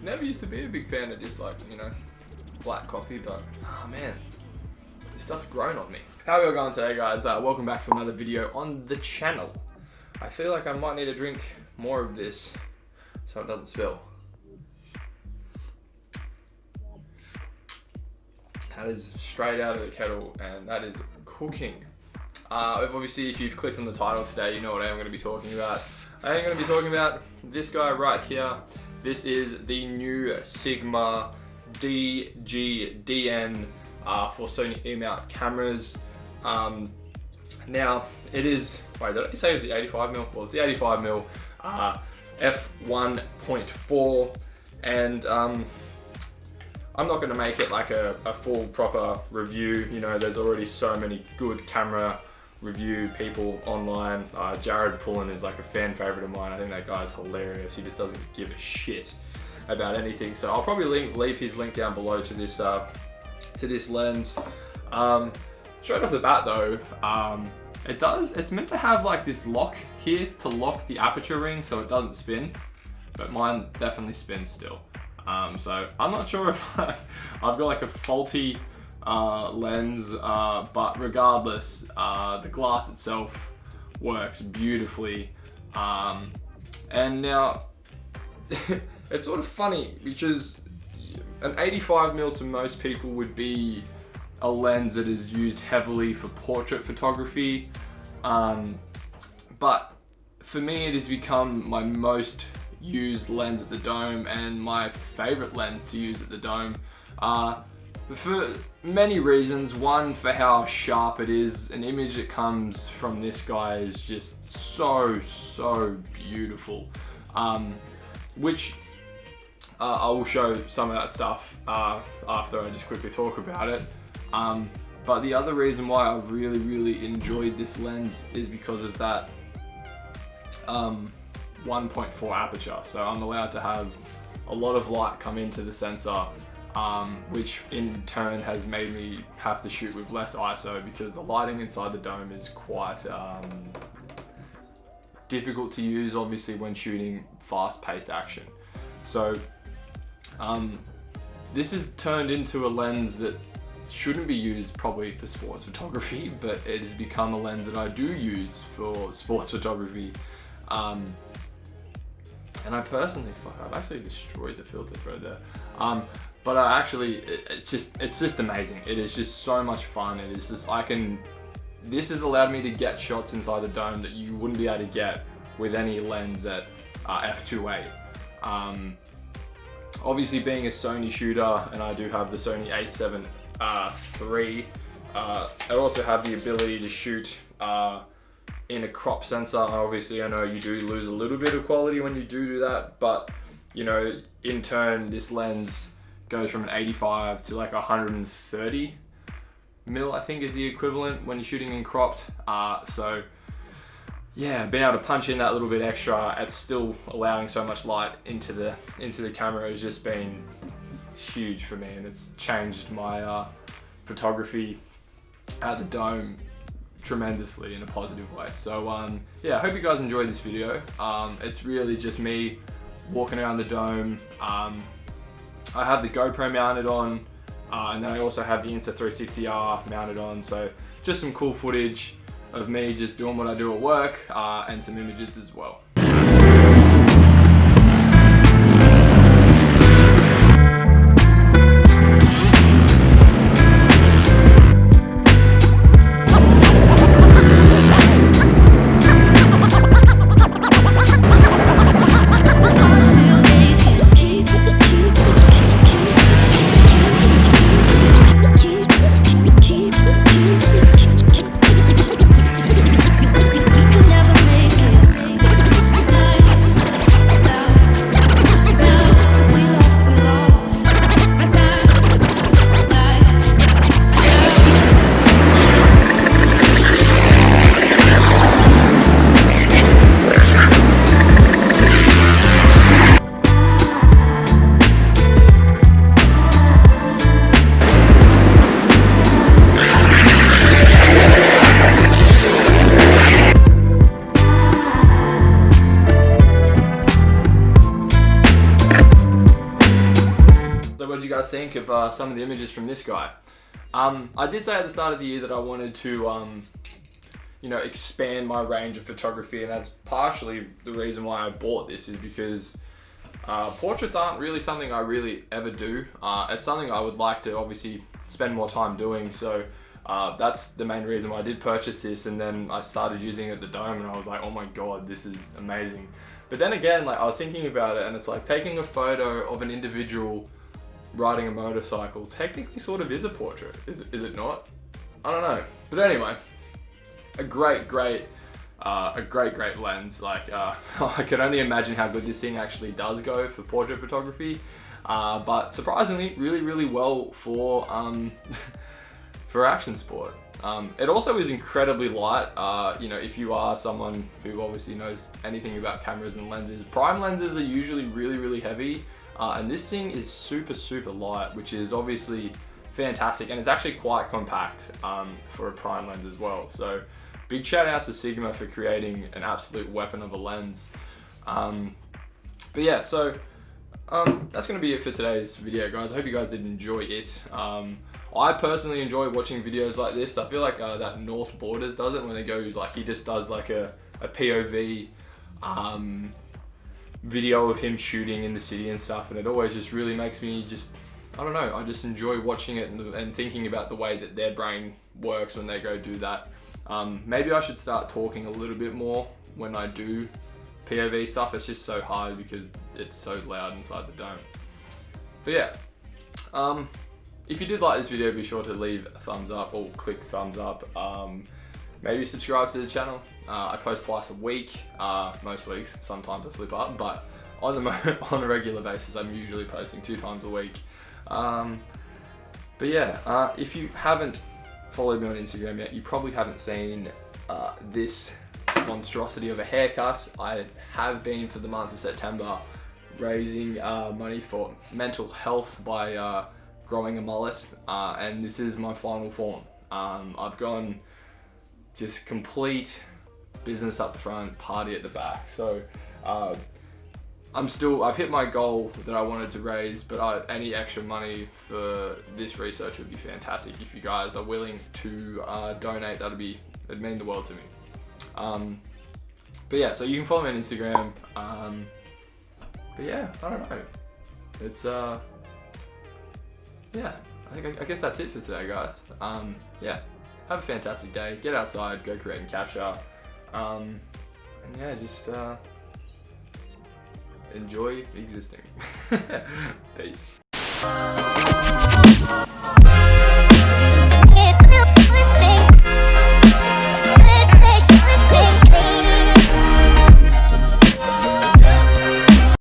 never used to be a big fan of just like, you know, black coffee, but oh man, this stuff's grown on me. How are we all going today, guys? Welcome back to another video on the channel. I feel like I might need to drink more of this so it doesn't spill. That is straight out of the kettle and that is cooking. Obviously, if you've clicked on the title today, you know what I'm going to be talking about. I am going to be talking about this guy right here. This is the new Sigma DG DN for Sony E-mount cameras. Now, it is, wait, did I say it was the 85mm? Well, it's the 85mm F1.4, and I'm not going to make it like a full proper review. You know, there's already so many good camera review people online. Jared Pullen is like a fan favorite of mine. I think that guy's hilarious. He just doesn't give a shit about anything. So I'll probably leave his link down below to this lens. Straight off the bat though, it's meant to have like this lock here to lock the aperture ring so it doesn't spin, but mine definitely spins still. So I'm not sure if I've got like a faulty lens, but regardless, the glass itself works beautifully. And now it's sort of funny because an 85mm to most people would be a lens that is used heavily for portrait photography, but for me it has become my most used lens at the dome and my favorite lens to use at the dome, for many reasons. One, for how sharp it is. An image that comes from this guy is just so beautiful, which I will show some of that stuff after I just quickly talk about it. But the other reason why I really enjoyed this lens is because of that 1.4 aperture. So I'm allowed to have a lot of light come into the sensor, which in turn has made me have to shoot with less ISO because the lighting inside the dome is quite difficult to use, obviously, when shooting fast-paced action. So this has turned into a lens that shouldn't be used probably for sports photography, but it has become a lens that I do use for sports photography. And I personally, I've actually destroyed the filter thread there. But it's just amazing. It is just so much fun. It is just, this has allowed me to get shots inside the dome that you wouldn't be able to get with any lens at f2.8. Obviously, being a Sony shooter, and I do have the Sony a7 III, I also have the ability to shoot in a crop sensor. Obviously, I know you do lose a little bit of quality when you do that, but you know, in turn, this lens goes from an 85 to like 130 mil, I think is the equivalent when you're shooting in cropped. So yeah, being able to punch in that little bit extra, it's still allowing so much light into the camera has just been huge for me, and it's changed my photography at the dome tremendously in a positive way. So yeah, I hope you guys enjoyed this video. It's really just me walking around the dome. I have the GoPro mounted on, and then I also have the Insta360R mounted on, so just some cool footage of me just doing what I do at work, and some images as well. guys think of some of the images from this guy. I did say at the start of the year that I wanted to, you know, expand my range of photography, and that's partially the reason why I bought this, is because portraits aren't really something I really ever do. It's something I would like to obviously spend more time doing, so that's the main reason why I did purchase this. And then I started using it at the Dome and I was like, oh my god, this is amazing. But then again, like, I was thinking about it, and it's like taking a photo of an individual riding a motorcycle technically sort of is a portrait, is it not? I don't know. But anyway, a great lens. Like, I can only imagine how good this thing actually does go for portrait photography. But surprisingly, really well for for action sport. It also is incredibly light. You know, if you are someone who obviously knows anything about cameras and lenses, prime lenses are usually really heavy, and this thing is super light, which is obviously fantastic, and it's actually quite compact for a prime lens as well. So big shout outs to Sigma for creating an absolute weapon of a lens. But yeah, so that's going to be it for today's video, guys. I hope you guys did enjoy it. I personally enjoy watching videos like this. I feel like that North Borders does it when they go, like, he just does like a POV video of him shooting in the city and stuff, and it always just really makes me just, I don't know, I just enjoy watching it and thinking about the way that their brain works when they go do that. Maybe I should start talking a little bit more when I do POV stuff. It's just so hard because it's so loud inside the Dome. But yeah, if you did like this video, be sure to leave a thumbs up or click thumbs up. Maybe subscribe to the channel. I post twice a week, most weeks. Sometimes I slip up, but on a regular basis, I'm usually posting 2 times a week. But yeah, if you haven't followed me on Instagram yet, you probably haven't seen this monstrosity of a haircut. I have been, for the month of September, raising money for mental health by growing a mullet, and this is my final form. I've gone just complete business up the front, party at the back. So I've hit my goal that I wanted to raise, but any extra money for this research would be fantastic. If you guys are willing to donate, it'd mean the world to me. But yeah, so you can follow me on Instagram. But yeah, I don't know. It's yeah, I guess that's it for today, guys. Yeah, have a fantastic day. Get outside, go create and capture. And yeah, just enjoy existing. Peace.